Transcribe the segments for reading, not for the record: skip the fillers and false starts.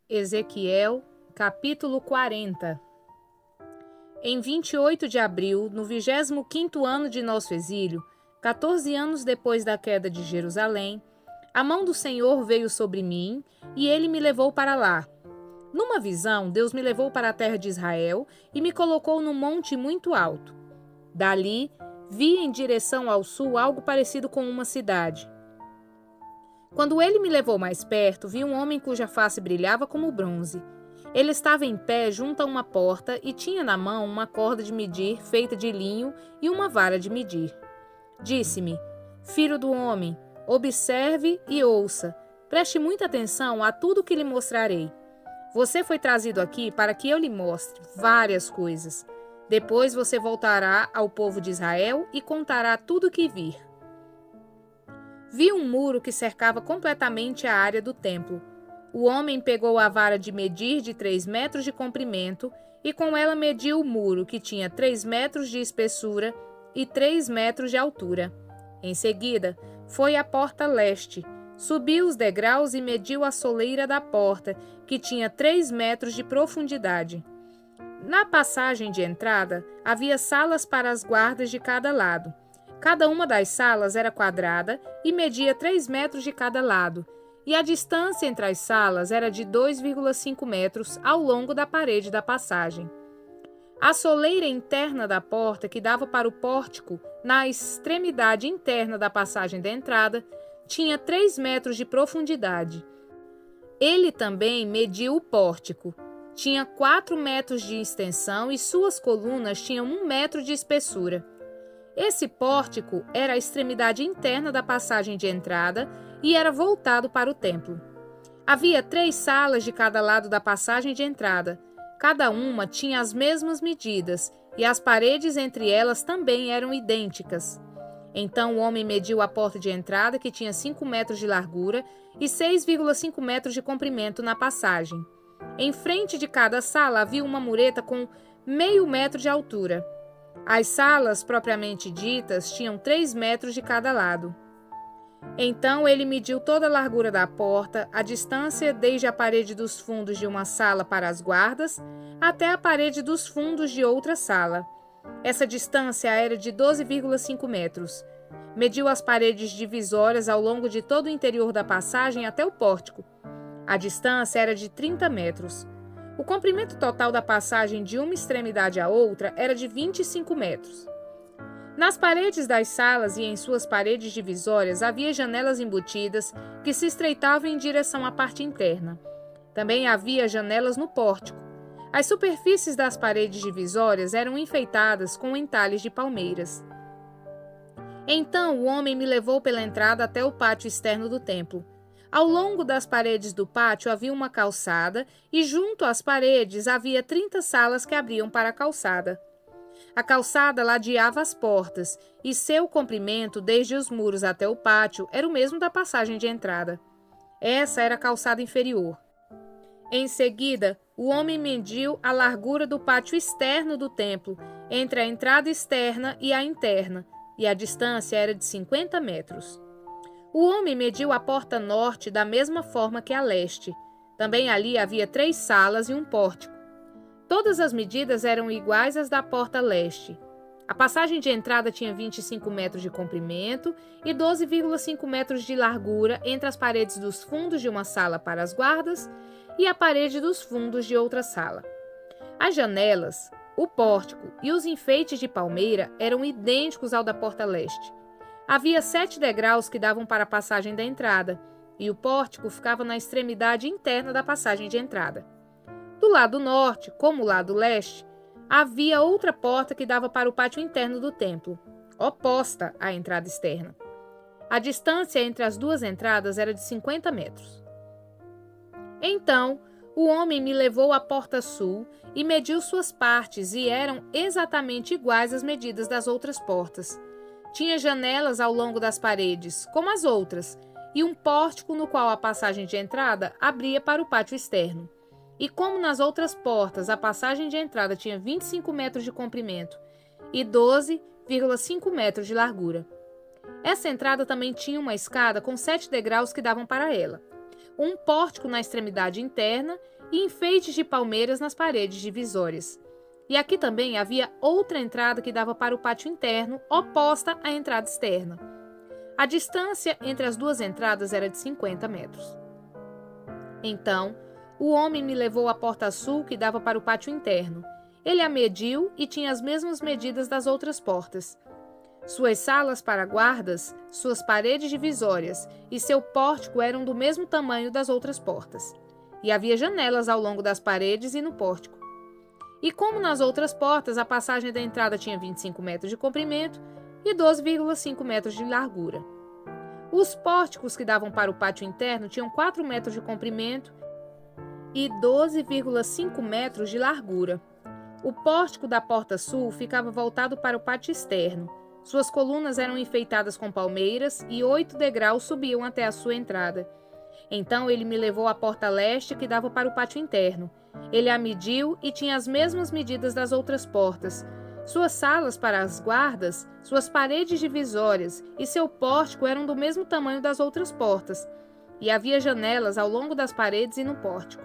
Ezequiel, capítulo 40. Em 28 de abril, no 25º ano de nosso exílio, 14 anos depois da queda de Jerusalém, a mão do Senhor veio sobre mim e ele me levou para lá. Numa visão, Deus me levou para a terra de Israel e me colocou num monte muito alto. Dali, vi em direção ao sul algo parecido com uma cidade. Quando ele me levou mais perto, vi um homem cuja face brilhava como bronze. Ele estava em pé junto a uma porta e tinha na mão uma corda de medir feita de linho e uma vara de medir. Disse-me: Filho do homem, observe e ouça. Preste muita atenção a tudo que lhe mostrarei. Você foi trazido aqui para que eu lhe mostre várias coisas. Depois você voltará ao povo de Israel e contará tudo o que vir. Vi um muro que cercava completamente a área do templo. O homem pegou a vara de medir de 3 metros de comprimento e com ela mediu o muro, que tinha 3 metros de espessura e 3 metros de altura. Em seguida, foi à porta leste, subiu os degraus e mediu a soleira da porta, que tinha 3 metros de profundidade. Na passagem de entrada, havia salas para as guardas de cada lado. Cada uma das salas era quadrada e media 3 metros de cada lado, e a distância entre as salas era de 2,5 metros ao longo da parede da passagem. A soleira interna da porta, que dava para o pórtico, na extremidade interna da passagem da entrada, tinha 3 metros de profundidade. Ele também mediu o pórtico. Tinha 4 metros de extensão e suas colunas tinham 1 metro de espessura. Esse pórtico era a extremidade interna da passagem de entrada e era voltado para o templo. Havia 3 salas de cada lado da passagem de entrada. Cada uma tinha as mesmas medidas e as paredes entre elas também eram idênticas. Então o homem mediu a porta de entrada, que tinha 5 metros de largura e 6,5 metros de comprimento na passagem. Em frente de cada sala havia uma mureta com meio metro de altura. As salas, propriamente ditas, tinham 3 metros de cada lado. Então ele mediu toda a largura da porta, a distância desde a parede dos fundos de uma sala para as guardas, até a parede dos fundos de outra sala. Essa distância era de 12,5 metros. Mediu as paredes divisórias ao longo de todo o interior da passagem até o pórtico. A distância era de 30 metros. O comprimento total da passagem de uma extremidade à outra era de 25 metros. Nas paredes das salas e em suas paredes divisórias havia janelas embutidas que se estreitavam em direção à parte interna. Também havia janelas no pórtico. As superfícies das paredes divisórias eram enfeitadas com entalhes de palmeiras. Então o homem me levou pela entrada até o pátio externo do templo. Ao longo das paredes do pátio havia uma calçada e junto às paredes havia 30 salas que abriam para a calçada. A calçada ladeava as portas e seu comprimento, desde os muros até o pátio, era o mesmo da passagem de entrada. Essa era a calçada inferior. Em seguida, o homem mediu a largura do pátio externo do templo, entre a entrada externa e a interna, e a distância era de 50 metros. O homem mediu a porta norte da mesma forma que a leste. Também ali havia 3 salas e um pórtico. Todas as medidas eram iguais às da porta leste. A passagem de entrada tinha 25 metros de comprimento e 12,5 metros de largura entre as paredes dos fundos de uma sala para as guardas e a parede dos fundos de outra sala. As janelas, o pórtico e os enfeites de palmeira eram idênticos ao da porta leste. Havia 7 degraus que davam para a passagem da entrada, e o pórtico ficava na extremidade interna da passagem de entrada. Do lado norte, como o lado leste, havia outra porta que dava para o pátio interno do templo, oposta à entrada externa. A distância entre as duas entradas era de 50 metros. Então, o homem me levou à porta sul e mediu suas partes, e eram exatamente iguais às medidas das outras portas. Tinha janelas ao longo das paredes, como as outras, e um pórtico no qual a passagem de entrada abria para o pátio externo. E como nas outras portas a passagem de entrada tinha 25 metros de comprimento e 12,5 metros de largura. Essa entrada também tinha uma escada com 7 degraus que davam para ela, um pórtico na extremidade interna e enfeites de palmeiras nas paredes divisórias. E aqui também havia outra entrada que dava para o pátio interno, oposta à entrada externa. A distância entre as duas entradas era de 50 metros. Então, o homem me levou à porta sul que dava para o pátio interno. Ele a mediu e tinha as mesmas medidas das outras portas. Suas salas para guardas, suas paredes divisórias e seu pórtico eram do mesmo tamanho das outras portas. E havia janelas ao longo das paredes e no pórtico. E como nas outras portas, a passagem da entrada tinha 25 metros de comprimento e 12,5 metros de largura. Os pórticos que davam para o pátio interno tinham 4 metros de comprimento e 12,5 metros de largura. O pórtico da porta sul ficava voltado para o pátio externo. Suas colunas eram enfeitadas com palmeiras e 8 degraus subiam até a sua entrada. Então ele me levou à porta leste que dava para o pátio interno. Ele a mediu e tinha as mesmas medidas das outras portas. Suas salas para as guardas, suas paredes divisórias e seu pórtico eram do mesmo tamanho das outras portas, e havia janelas ao longo das paredes e no pórtico.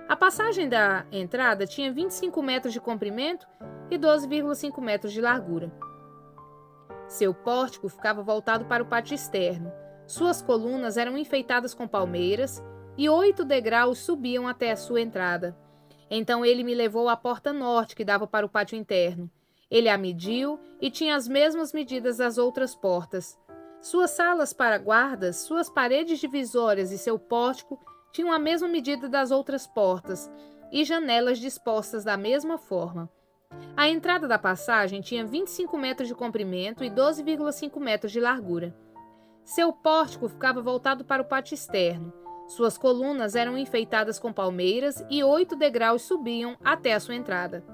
A passagem da entrada tinha 25 metros de comprimento e 12,5 metros de largura. Seu pórtico ficava voltado para o pátio externo. Suas colunas eram enfeitadas com palmeiras e 8 degraus subiam até a sua entrada. Então ele me levou à porta norte que dava para o pátio interno. Ele a mediu e tinha as mesmas medidas das outras portas. Suas salas para guardas, suas paredes divisórias e seu pórtico tinham a mesma medida das outras portas e janelas dispostas da mesma forma. A entrada da passagem tinha 25 metros de comprimento e 12,5 metros de largura. Seu pórtico ficava voltado para o pátio externo. Suas colunas eram enfeitadas com palmeiras e 8 degraus subiam até a sua entrada.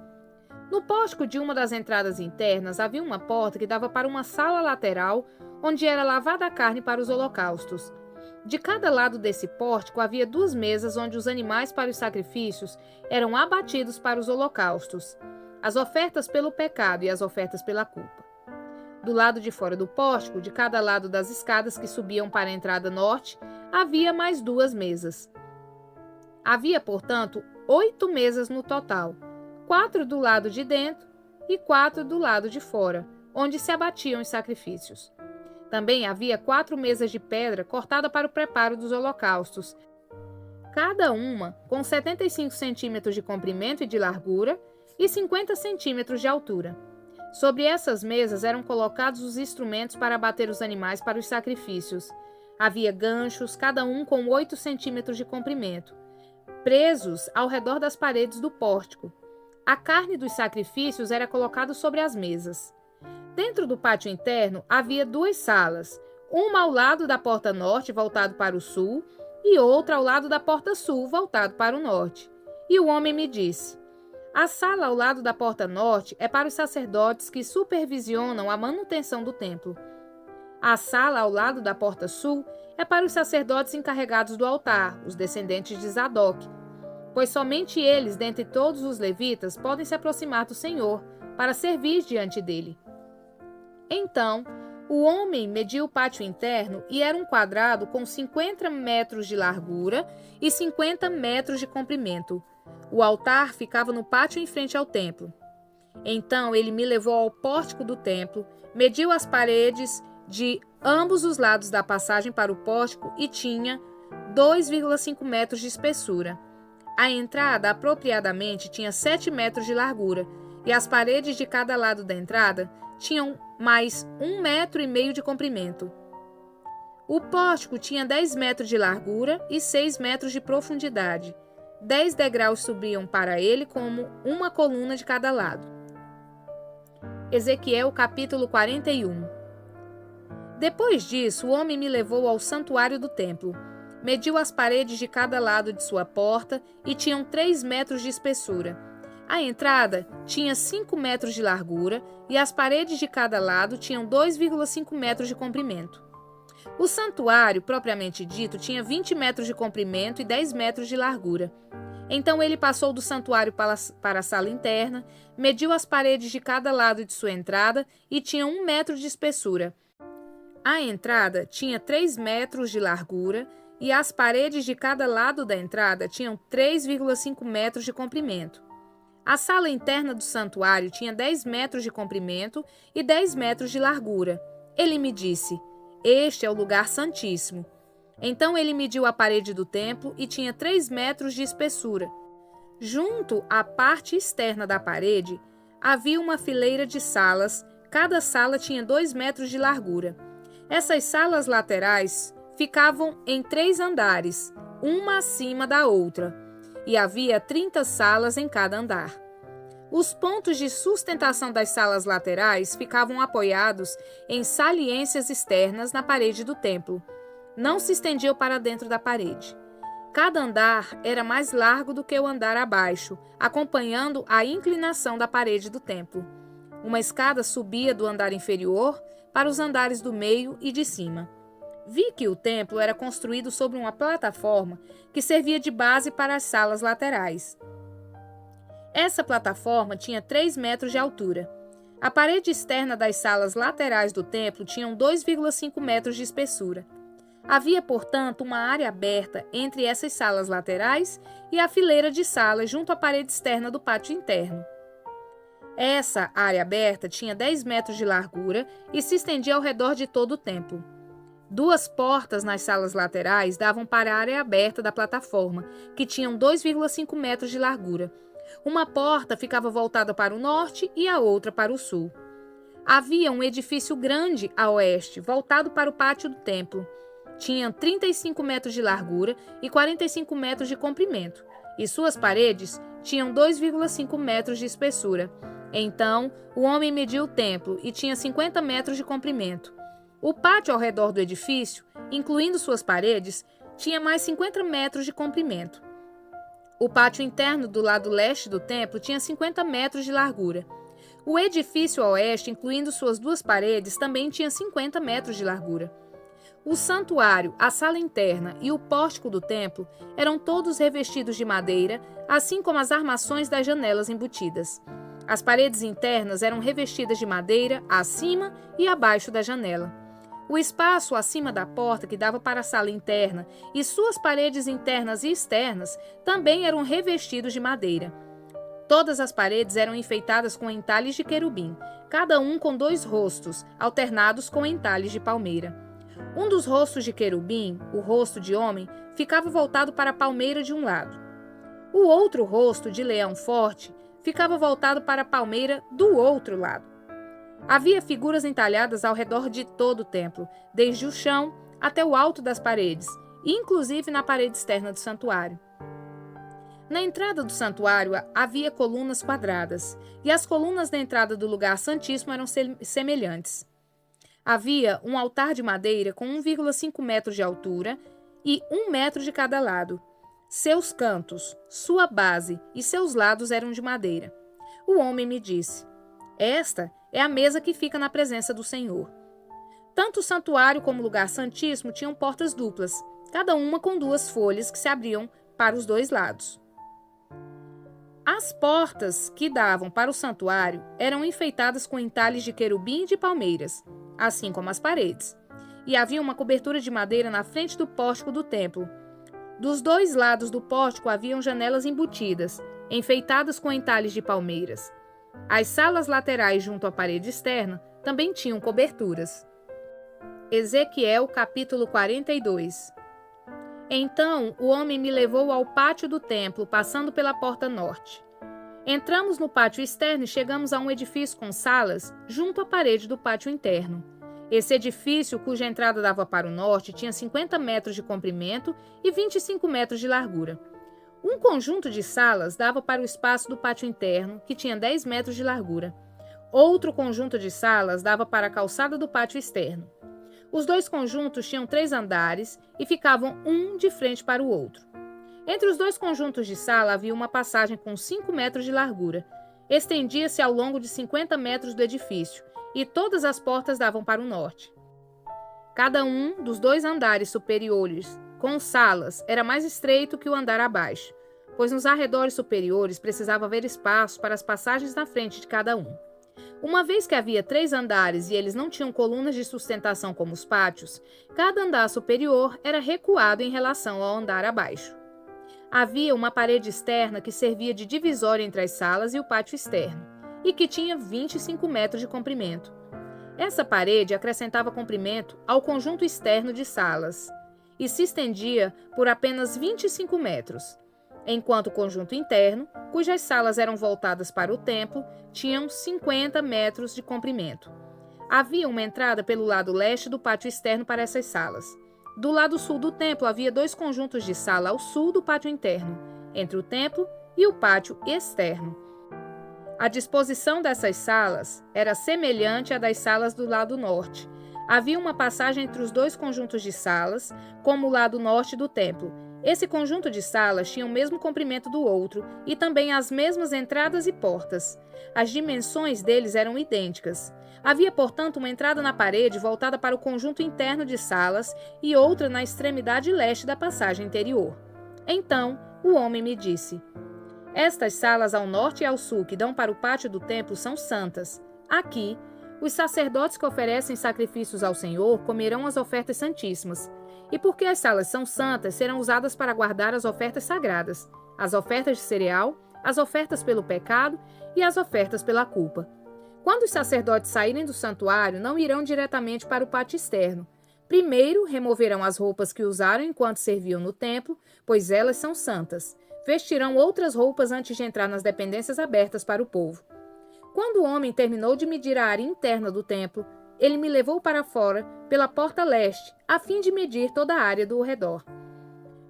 No pórtico de uma das entradas internas havia uma porta que dava para uma sala lateral onde era lavada a carne para os holocaustos. De cada lado desse pórtico havia 2 mesas onde os animais para os sacrifícios eram abatidos para os holocaustos, as ofertas pelo pecado e as ofertas pela culpa. Do lado de fora do pórtico, de cada lado das escadas que subiam para a entrada norte, havia mais 2 mesas. Havia, portanto, 8 mesas no total, 4 do lado de dentro e 4 do lado de fora, onde se abatiam os sacrifícios. Também havia 4 mesas de pedra cortada para o preparo dos holocaustos, cada uma com 75 centímetros de comprimento e de largura e 50 centímetros de altura. Sobre essas mesas eram colocados os instrumentos para abater os animais para os sacrifícios. Havia ganchos, cada um com 8 centímetros de comprimento, presos ao redor das paredes do pórtico. A carne dos sacrifícios era colocada sobre as mesas. Dentro do pátio interno havia 2 salas, uma ao lado da porta norte, voltado para o sul, e outra ao lado da porta sul, voltado para o norte. E o homem me disse: a sala ao lado da porta norte é para os sacerdotes que supervisionam a manutenção do templo. A sala ao lado da porta sul é para os sacerdotes encarregados do altar, os descendentes de Zadok, pois somente eles, dentre todos os levitas, podem se aproximar do Senhor para servir diante dele. Então, o homem mediu o pátio interno e era um quadrado com 50 metros de largura e 50 metros de comprimento. O altar ficava no pátio em frente ao templo. Então ele me levou ao pórtico do templo, mediu as paredes de ambos os lados da passagem para o pórtico e tinha 2,5 metros de espessura. A entrada, apropriadamente, tinha 7 metros de largura e as paredes de cada lado da entrada tinham mais 1,5 metro de comprimento. O pórtico tinha 10 metros de largura e 6 metros de profundidade. 10 degraus subiam para ele como uma coluna de cada lado. Ezequiel capítulo 41. Depois disso, o homem me levou ao santuário do templo. Mediu as paredes de cada lado de sua porta e tinham 3 metros de espessura. A entrada tinha 5 metros de largura e as paredes de cada lado tinham 2,5 metros de comprimento. O santuário, propriamente dito, tinha 20 metros de comprimento e 10 metros de largura. Então ele passou do santuário para a sala interna, mediu as paredes de cada lado de sua entrada e tinha 1 metro de espessura. A entrada tinha 3 metros de largura e as paredes de cada lado da entrada tinham 3,5 metros de comprimento. A sala interna do santuário tinha 10 metros de comprimento e 10 metros de largura. Ele me disse: "Este é o lugar santíssimo." Então ele mediu a parede do templo e tinha 3 metros de espessura. Junto à parte externa da parede, havia uma fileira de salas, cada sala tinha 2 metros de largura. Essas salas laterais ficavam em 3 andares, uma acima da outra, e havia 30 salas em cada andar. Os pontos de sustentação das salas laterais ficavam apoiados em saliências externas na parede do templo. Não se estendiam para dentro da parede. Cada andar era mais largo do que o andar abaixo, acompanhando a inclinação da parede do templo. Uma escada subia do andar inferior para os andares do meio e de cima. Vi que o templo era construído sobre uma plataforma que servia de base para as salas laterais. Essa plataforma tinha 3 metros de altura. A parede externa das salas laterais do templo tinha 2,5 metros de espessura. Havia, portanto, uma área aberta entre essas salas laterais e a fileira de salas junto à parede externa do pátio interno. Essa área aberta tinha 10 metros de largura e se estendia ao redor de todo o templo. 2 portas nas salas laterais davam para a área aberta da plataforma, que tinham 2,5 metros de largura. Uma porta ficava voltada para o norte e a outra para o sul. Havia um edifício grande a oeste, voltado para o pátio do templo. Tinha 35 metros de largura e 45 metros de comprimento, e suas paredes tinham 2,5 metros de espessura. Então, o homem mediu o templo e tinha 50 metros de comprimento. O pátio ao redor do edifício, incluindo suas paredes, tinha mais 50 metros de comprimento. O pátio interno do lado leste do templo tinha 50 metros de largura. O edifício a oeste, incluindo suas 2 paredes, também tinha 50 metros de largura. O santuário, a sala interna e o pórtico do templo eram todos revestidos de madeira, assim como as armações das janelas embutidas. As paredes internas eram revestidas de madeira acima e abaixo da janela. O espaço acima da porta que dava para a sala interna e suas paredes internas e externas também eram revestidos de madeira. Todas as paredes eram enfeitadas com entalhes de querubim, cada um com 2 rostos, alternados com entalhes de palmeira. Um dos rostos de querubim, o rosto de homem, ficava voltado para a palmeira de um lado. O outro rosto, de leão forte, ficava voltado para a palmeira do outro lado. Havia figuras entalhadas ao redor de todo o templo, desde o chão até o alto das paredes, inclusive na parede externa do santuário. Na entrada do santuário havia colunas quadradas, e as colunas da entrada do lugar santíssimo eram semelhantes. Havia um altar de madeira com 1,5 metros de altura e 1 metro de cada lado. Seus cantos, sua base e seus lados eram de madeira. O homem me disse: "Esta é a mesa que fica na presença do Senhor." Tanto o santuário como o lugar santíssimo tinham portas duplas, cada uma com 2 folhas que se abriam para os 2 lados. As portas que davam para o santuário eram enfeitadas com entalhes de querubim e de palmeiras, assim como as paredes, e havia uma cobertura de madeira na frente do pórtico do templo. Dos 2 lados do pórtico haviam janelas embutidas, enfeitadas com entalhes de palmeiras. As salas laterais junto à parede externa também tinham coberturas. Ezequiel capítulo 42. Então o homem me levou ao pátio do templo, passando pela porta norte. Entramos no pátio externo e chegamos a um edifício com salas junto à parede do pátio interno. Esse edifício, cuja entrada dava para o norte, tinha 50 metros de comprimento e 25 metros de largura. Um conjunto de salas dava para o espaço do pátio interno, que tinha 10 metros de largura. Outro conjunto de salas dava para a calçada do pátio externo. Os 2 conjuntos tinham 3 andares e ficavam um de frente para o outro. Entre os 2 conjuntos de sala havia uma passagem com 5 metros de largura. Estendia-se ao longo de 50 metros do edifício, e todas as portas davam para o norte. Cada um dos 2 andares superiores, com salas, era mais estreito que o andar abaixo. pois nos arredores superiores precisava haver espaço para as passagens na frente de cada um. Uma vez que havia 3 andares e eles não tinham colunas de sustentação como os pátios, cada andar superior era recuado em relação ao andar abaixo. Havia uma parede externa que servia de divisória entre as salas e o pátio externo, e que tinha 25 metros de comprimento. Essa parede acrescentava comprimento ao conjunto externo de salas, e se estendia por apenas 25 metros, enquanto o conjunto interno, cujas salas eram voltadas para o templo, tinham 50 metros de comprimento. Havia uma entrada pelo lado leste do pátio externo para essas salas. Do lado sul do templo havia 2 conjuntos de sala ao sul do pátio interno, entre o templo e o pátio externo. A disposição dessas salas era semelhante à das salas do lado norte. Havia uma passagem entre os 2 conjuntos de salas, como o lado norte do templo. Esse conjunto de salas tinha o mesmo comprimento do outro e também as mesmas entradas e portas. As dimensões deles eram idênticas. Havia, portanto, uma entrada na parede voltada para o conjunto interno de salas e outra na extremidade leste da passagem interior. Então, o homem me disse: estas salas ao norte e ao sul que dão para o pátio do templo são santas. Aqui, os sacerdotes que oferecem sacrifícios ao Senhor comerão as ofertas santíssimas. E porque as salas são santas, serão usadas para guardar as ofertas sagradas, as ofertas de cereal, as ofertas pelo pecado e as ofertas pela culpa. Quando os sacerdotes saírem do santuário, não irão diretamente para o pátio externo. Primeiro, removerão as roupas que usaram enquanto serviam no templo, pois elas são santas. Vestirão outras roupas antes de entrar nas dependências abertas para o povo. Quando o homem terminou de medir a área interna do templo, ele me levou para fora, pela porta leste, a fim de medir toda a área do redor.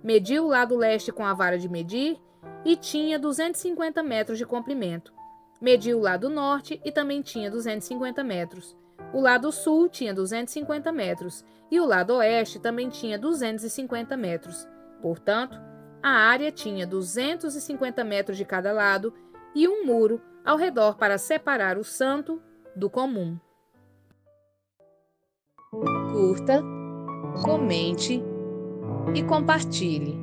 Mediu o lado leste com a vara de medir e tinha 250 metros de comprimento. Mediu o lado norte e também tinha 250 metros. O lado sul tinha 250 metros e o lado oeste também tinha 250 metros. Portanto, a área tinha 250 metros de cada lado e um muro ao redor para separar o santo do comum. Curta, comente e compartilhe.